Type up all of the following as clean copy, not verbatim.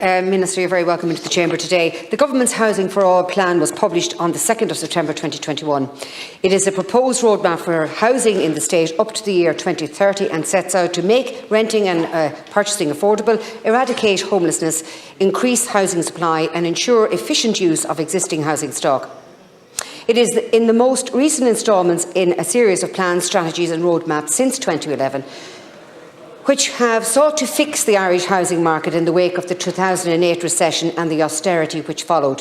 Minister, you're very welcome into the Chamber today. The Government's Housing for All plan was published on the 2nd of September 2021. It is a proposed roadmap for housing in the state up to the year 2030 and sets out to make renting and purchasing affordable, eradicate homelessness, increase housing supply and ensure efficient use of existing housing stock. It is in the most recent instalments in a series of plans, strategies and roadmaps since 2011 which have sought to fix the Irish housing market in the wake of the 2008 recession and the austerity which followed.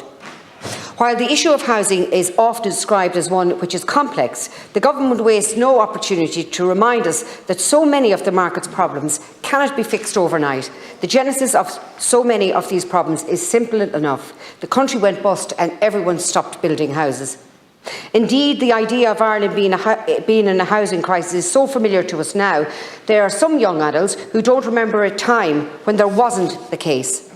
While the issue of housing is often described as one which is complex, the Government wastes no opportunity to remind us that so many of the market's problems cannot be fixed overnight. The genesis of so many of these problems is simple enough. The country went bust and everyone stopped building houses. Indeed, the idea of Ireland being in a housing crisis is so familiar to us now, there are some young adults who don't remember a time when there wasn't the case.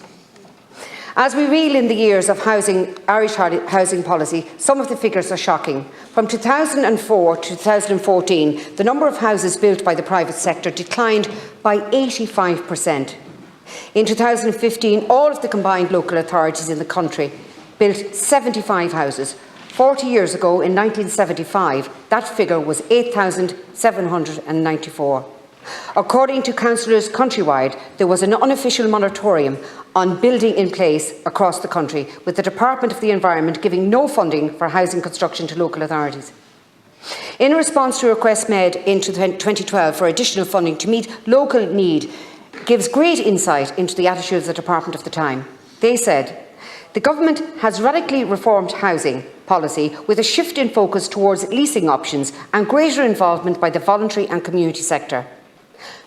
As we reel in the years of Irish housing policy, some of the figures are shocking. From 2004 to 2014, the number of houses built by the private sector declined by 85%. In 2015, all of the combined local authorities in the country built 75 houses. 40 years ago, in 1975, that figure was 8,794. According to councillors countrywide, there was an unofficial moratorium on building in place across the country, with the Department of the Environment giving no funding for housing construction to local authorities. In response to requests made in 2012 for additional funding to meet local need, gives great insight into the attitude of the Department of the time. They said, "The Government has radically reformed housing policy with a shift in focus towards leasing options and greater involvement by the voluntary and community sector.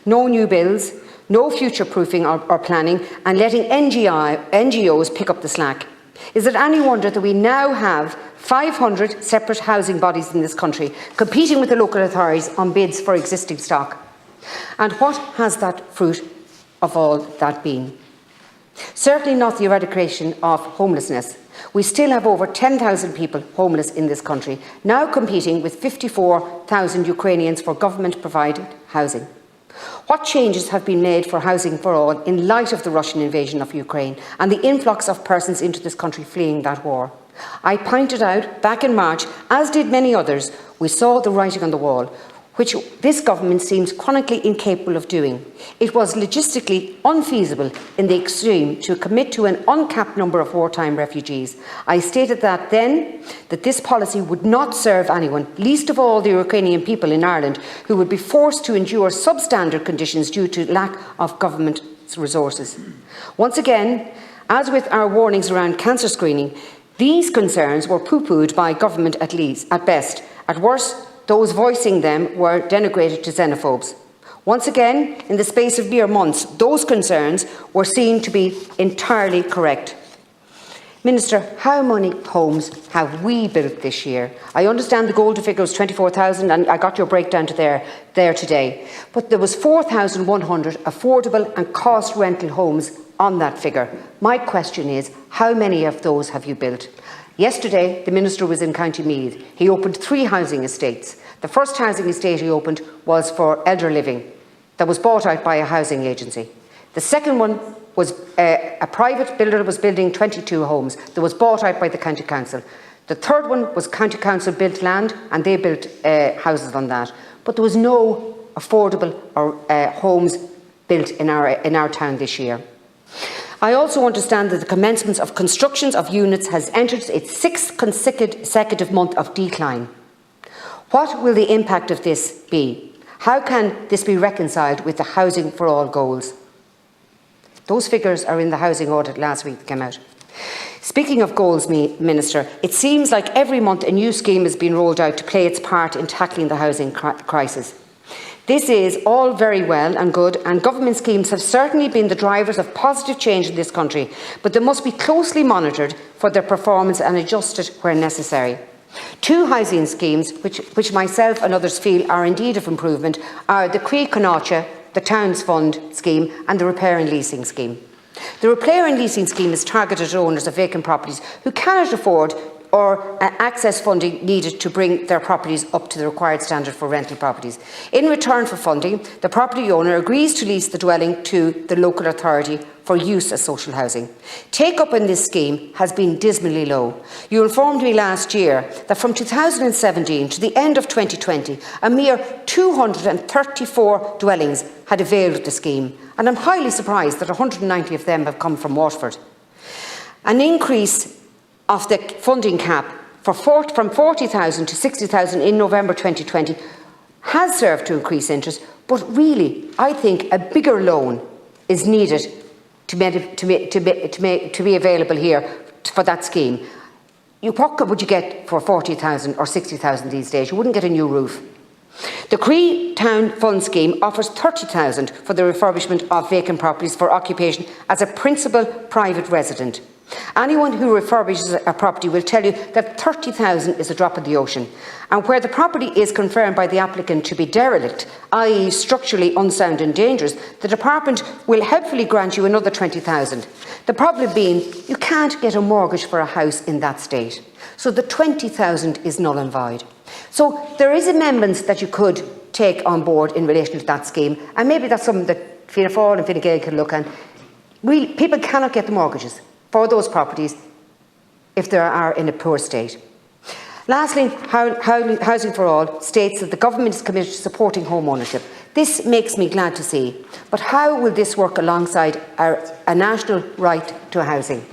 No new builds, no future-proofing or planning, and letting NGOs pick up the slack. Is it any wonder that we now have 500 separate housing bodies in this country competing with the local authorities on bids for existing stock? And what has that fruit of all that been? Certainly not the eradication of homelessness. We still have over 10,000 people homeless in this country, now competing with 54,000 Ukrainians for government-provided housing. What changes have been made for Housing for All in light of the Russian invasion of Ukraine and the influx of persons into this country fleeing that war? I pointed out back in March, as did many others, we saw the writing on the wall, which this government seems chronically incapable of doing. It was logistically unfeasible in the extreme to commit to an uncapped number of wartime refugees. I stated that then that this policy would not serve anyone, least of all the Ukrainian people in Ireland, who would be forced to endure substandard conditions due to lack of government resources. Once again, as with our warnings around cancer screening, these concerns were pooh-poohed by government at best. At worst, those voicing them were denigrated to xenophobes. Once again, in the space of mere months, those concerns were seen to be entirely correct. Minister, how many homes have we built this year? I understand the golden figure was 24,000 and I got your breakdown to there today. But there was 4,100 affordable and cost rental homes on that figure. My question is, how many of those have you built? Yesterday, the Minister was in County Meath. He opened 3 housing estates. The first housing estate he opened was for elder living that was bought out by a housing agency. The second one was a private builder was building 22 homes that was bought out by the County Council. The third one was County Council built land and they built houses on that. But there was no affordable homes built in our town this year. I also understand that the commencement of constructions of units has entered its 6th consecutive month of decline. What will the impact of this be? How can this be reconciled with the Housing for All goals? Those figures are in the housing audit last week that came out. Speaking of goals, Minister, it seems like every month a new scheme has been rolled out to play its part in tackling the housing crisis. This is all very well and good, and government schemes have certainly been the drivers of positive change in this country, but they must be closely monitored for their performance and adjusted where necessary. 2 housing schemes, which myself and others feel are indeed of improvement, are the Crí Conacha, the Towns Fund scheme, and the Repair and Leasing scheme. The Repair and Leasing scheme is targeted at owners of vacant properties who cannot afford or access funding needed to bring their properties up to the required standard for rental properties. In return for funding, the property owner agrees to lease the dwelling to the local authority for use as social housing. Take-up in this scheme has been dismally low. You informed me last year that from 2017 to the end of 2020, a mere 234 dwellings had availed of the scheme, and I'm highly surprised that 190 of them have come from Waterford. An increase of the funding cap from 40,000 to 60,000 in November 2020 has served to increase interest, but really, I think a bigger loan is needed to be available here for that scheme. What would you get for 40,000 or 60,000 these days? You wouldn't get a new roof. The Cree Town Fund Scheme offers 30,000 for the refurbishment of vacant properties for occupation as a principal private resident. Anyone who refurbishes a property will tell you that 30,000 is a drop in the ocean, and where the property is confirmed by the applicant to be derelict, i.e. structurally unsound and dangerous, the department will helpfully grant you another 20,000. The problem being, you can't get a mortgage for a house in that state, so the 20,000 is null and void. So there is amendments that you could take on board in relation to that scheme, and maybe that's something that Fianna Fáil and Fine Gael can look at. People cannot get the mortgages for those properties if they are in a poor state. Lastly, Housing for All states that the government is committed to supporting home ownership. This makes me glad to see, but how will this work alongside a national right to housing?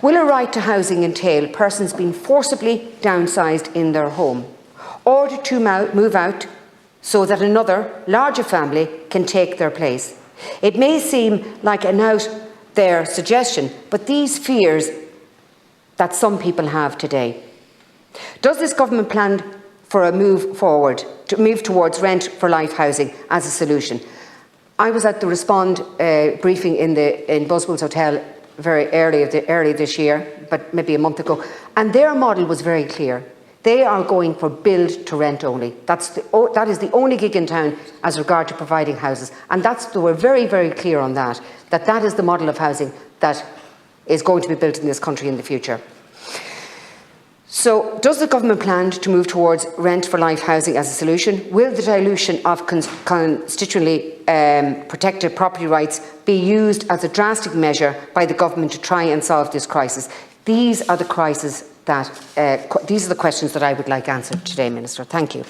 Will a right to housing entail persons being forcibly downsized in their home, ordered to move out so that another, larger family can take their place? It may seem like an out their suggestion, but these fears that some people have today. Does this government plan for a move forward, to move towards rent for life housing as a solution? I was at the Respond briefing in Buswell's Hotel very early this year, but maybe a month ago, and their model was very clear. They are going for build to rent only. That is the only gig in town as regard to providing houses, and they were very, very clear on that is the model of housing that is going to be built in this country in the future. So, does the government plan to move towards rent for life housing as a solution? Will the dilution of constitutionally protected property rights be used as a drastic measure by the government to try and solve this crisis? These are the questions that I would like answered today, Minister. Thank you.